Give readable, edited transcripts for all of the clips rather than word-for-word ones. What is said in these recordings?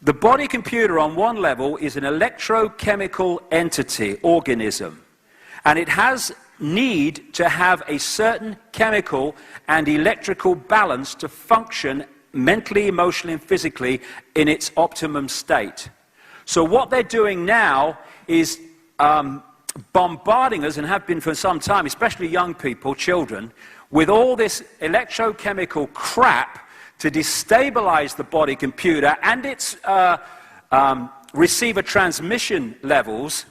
The body computer on one level is an electrochemical entity, organism, and it has need to have a certain chemical and electrical balance to function mentally, emotionally, and physically in its optimum state. So what they're doing now is bombarding us, and have been for some time, especially young people, children, with all this electrochemical crap to destabilize the body computer and its receiver transmission levels,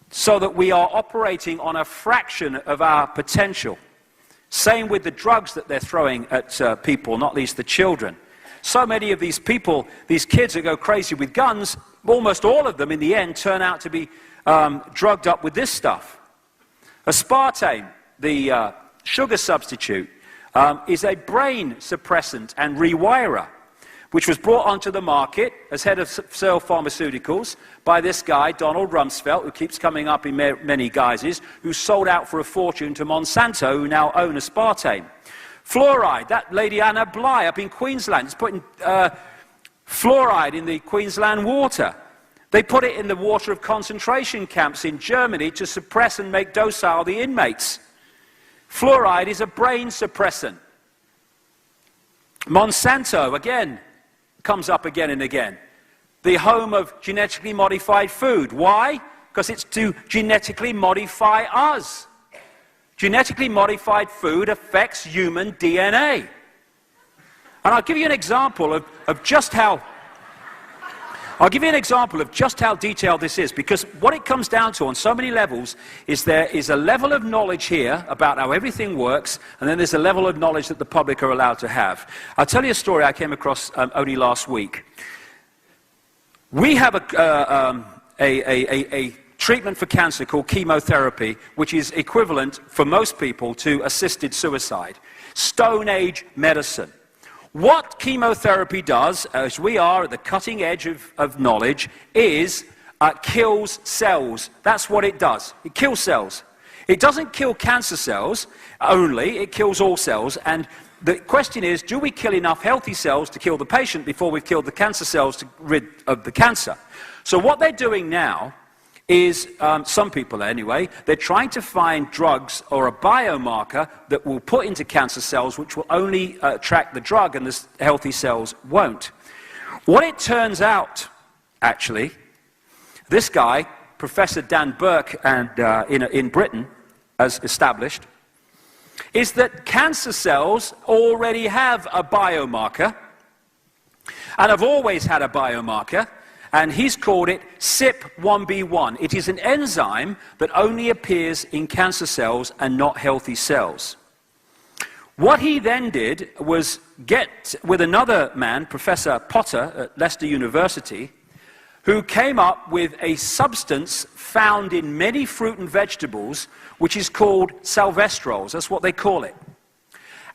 so that we are operating on a fraction of our potential. Same with the drugs that they're throwing at people, not least the children. So many of these people, these kids that go crazy with guns, almost all of them in the end turn out to be drugged up with this stuff. Aspartame, the sugar substitute, is a brain suppressant and rewirer, which was brought onto the market as head of Searle Pharmaceuticals by this guy, Donald Rumsfeld, who keeps coming up in many guises, who sold out for a fortune to Monsanto, who now own aspartame. Fluoride, that lady Anna Bligh up in Queensland is putting fluoride in the Queensland water. They put it in the water of concentration camps in Germany to suppress and make docile the inmates. Fluoride is a brain suppressant. Monsanto, again, comes up again and again. The home of genetically modified food. Why? Because it's to genetically modify us. Genetically modified food affects human DNA. And I'll give you an example of just how detailed this is, because what it comes down to on so many levels is there is a level of knowledge here about how everything works, and then there's a level of knowledge that the public are allowed to have. I'll tell you a story I came across only last week. We have a treatment for cancer called chemotherapy, which is equivalent for most people to assisted suicide. Stone Age medicine. What chemotherapy does, as we are at the cutting edge of knowledge, is kills cells. That's what it does. It kills cells. It doesn't kill cancer cells only, it kills all cells. And the question is, do we kill enough healthy cells to kill the patient before we've killed the cancer cells to rid of the cancer? So what they're doing now is, some people anyway, they're trying to find drugs or a biomarker that will put into cancer cells which will only attract the drug and the healthy cells won't. What it turns out, actually, this guy, Professor Dan Burke in Britain, has established, is that cancer cells already have a biomarker, and have always had a biomarker, and he's called it CYP1B1. It is an enzyme that only appears in cancer cells and not healthy cells. What he then did was get with another man, Professor Potter at Leicester University, who came up with a substance found in many fruit and vegetables, which is called salvestrols. That's what they call it.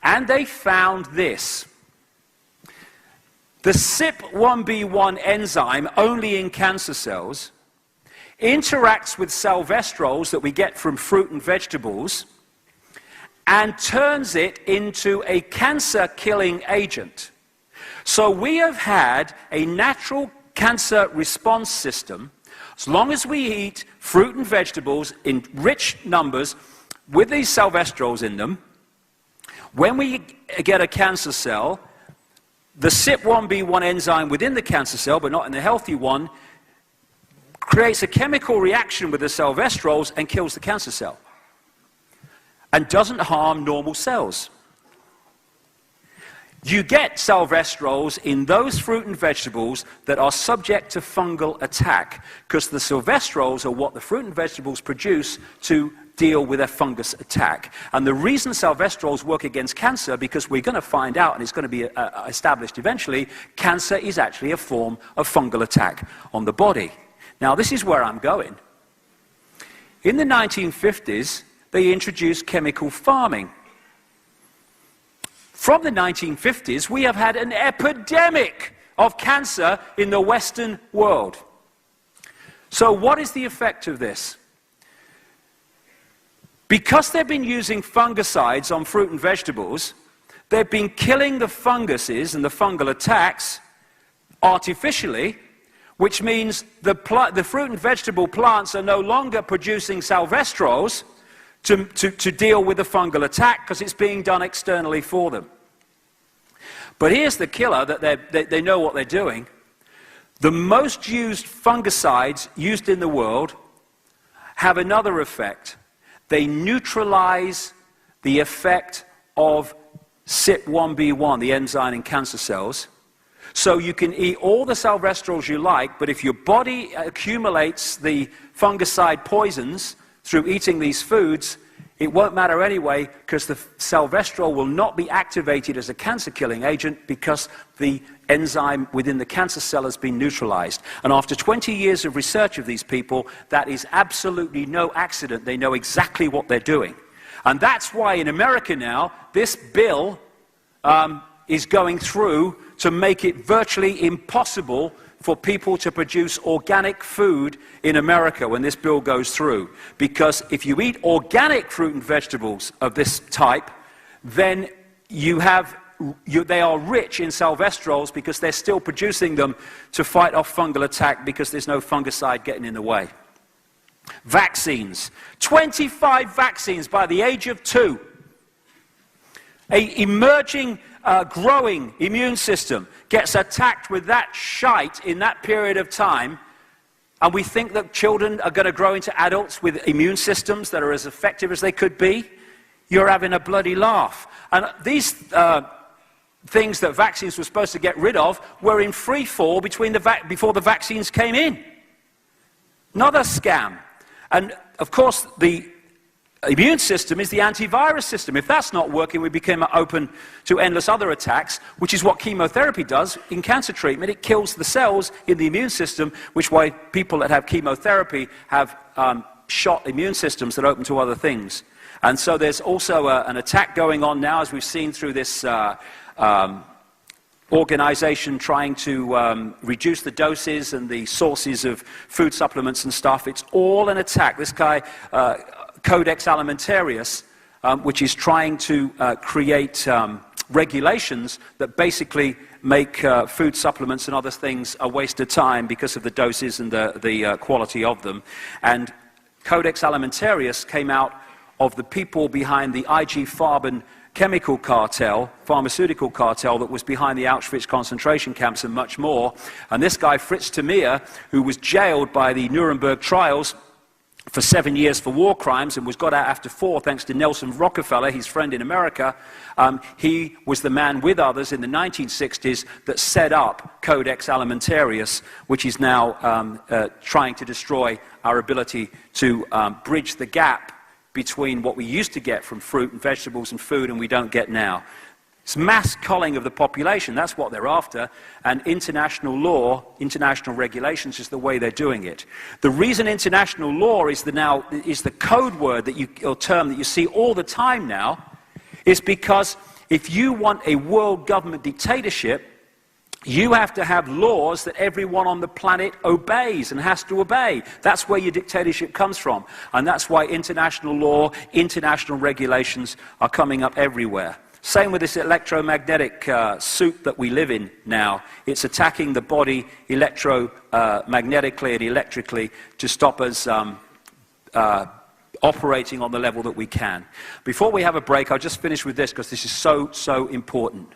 And they found this. The CYP1B1 enzyme, only in cancer cells, interacts with salvestrols that we get from fruit and vegetables and turns it into a cancer-killing agent. So we have had a natural cancer response system. As long as we eat fruit and vegetables in rich numbers with these salvestrols in them, when we get a cancer cell, the CYP1B1 enzyme within the cancer cell, but not in the healthy one, creates a chemical reaction with the salvestrols and kills the cancer cell, and doesn't harm normal cells. You get salvestrols in those fruit and vegetables that are subject to fungal attack, because the salvestrols are what the fruit and vegetables produce to deal with a fungus attack. And the reason salvestrols work against cancer, because we're going to find out, and it's going to be established eventually, cancer is actually a form of fungal attack on the body. Now, this is where I'm going. In the 1950s, they introduced chemical farming. From the 1950s, we have had an epidemic of cancer in the Western world. So what is the effect of this? Because they've been using fungicides on fruit and vegetables, they've been killing the funguses and the fungal attacks artificially, which means the fruit and vegetable plants are no longer producing salvestrols to deal with the fungal attack because it's being done externally for them. But here's the killer, that they know what they're doing. The most used fungicides used in the world have another effect. They neutralize the effect of CYP1B1, the enzyme in cancer cells. So you can eat all the salvestrols you like, but if your body accumulates the fungicide poisons through eating these foods, it won't matter anyway, because the salvestrol will not be activated as a cancer-killing agent because the enzyme within the cancer cell has been neutralized. And after 20 years of research of these people, that is absolutely no accident. They know exactly what they're doing. And that's why in America now, this bill is going through to make it virtually impossible for people to produce organic food in America when this bill goes through. Because if you eat organic fruit and vegetables of this type, then they are rich in salvestrols because they're still producing them to fight off fungal attack because there's no fungicide getting in the way. Vaccines. 25 vaccines by the age of 2. An emerging, growing immune system gets attacked with that shite in that period of time, and we think that children are going to grow into adults with immune systems that are as effective as they could be. You're having a bloody laugh. And these things that vaccines were supposed to get rid of were in free fall before the vaccines came in. Another scam. And of course, the immune system is the antivirus system. If that's not working, we become open to endless other attacks, which is what chemotherapy does in cancer treatment. It kills the cells in the immune system, which is why people that have chemotherapy have shot immune systems that open to other things. And so there's also an attack going on now, as we've seen through this organization trying to reduce the doses and the sources of food supplements and stuff. It's all an attack. This guy, Codex Alimentarius, which is trying to create regulations that basically make food supplements and other things a waste of time because of the doses and the quality of them. And Codex Alimentarius came out of the people behind the IG Farben chemical cartel, pharmaceutical cartel that was behind the Auschwitz concentration camps and much more. And this guy, Fritz Tamiya, who was jailed by the Nuremberg trials for 7 years for war crimes and was got out after 4 thanks to Nelson Rockefeller, his friend in America. He was the man with others in the 1960s that set up Codex Alimentarius, which is now trying to destroy our ability to bridge the gap between what we used to get from fruit and vegetables and food and we don't get now. It's mass culling of the population. That's what they're after. And international law, international regulations is the way they're doing it. The reason international law is the code word or term that you see all the time now is because if you want a world government dictatorship, you have to have laws that everyone on the planet obeys and has to obey. That's where your dictatorship comes from. And that's why international law, international regulations are coming up everywhere. Same with this electromagnetic soup that we live in now. It's attacking the body electromagnetically and electrically to stop us operating on the level that we can. Before we have a break, I'll just finish with this because this is so important.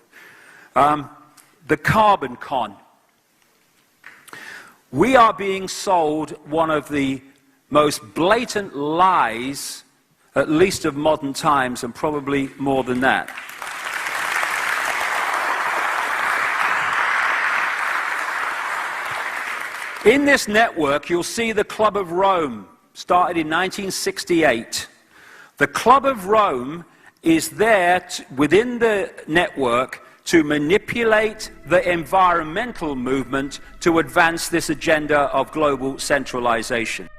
The carbon con. We are being sold one of the most blatant lies, at least of modern times, and probably more than that. In this network, you'll see the Club of Rome, started in 1968. The Club of Rome is there within the network to manipulate the environmental movement to advance this agenda of global centralization.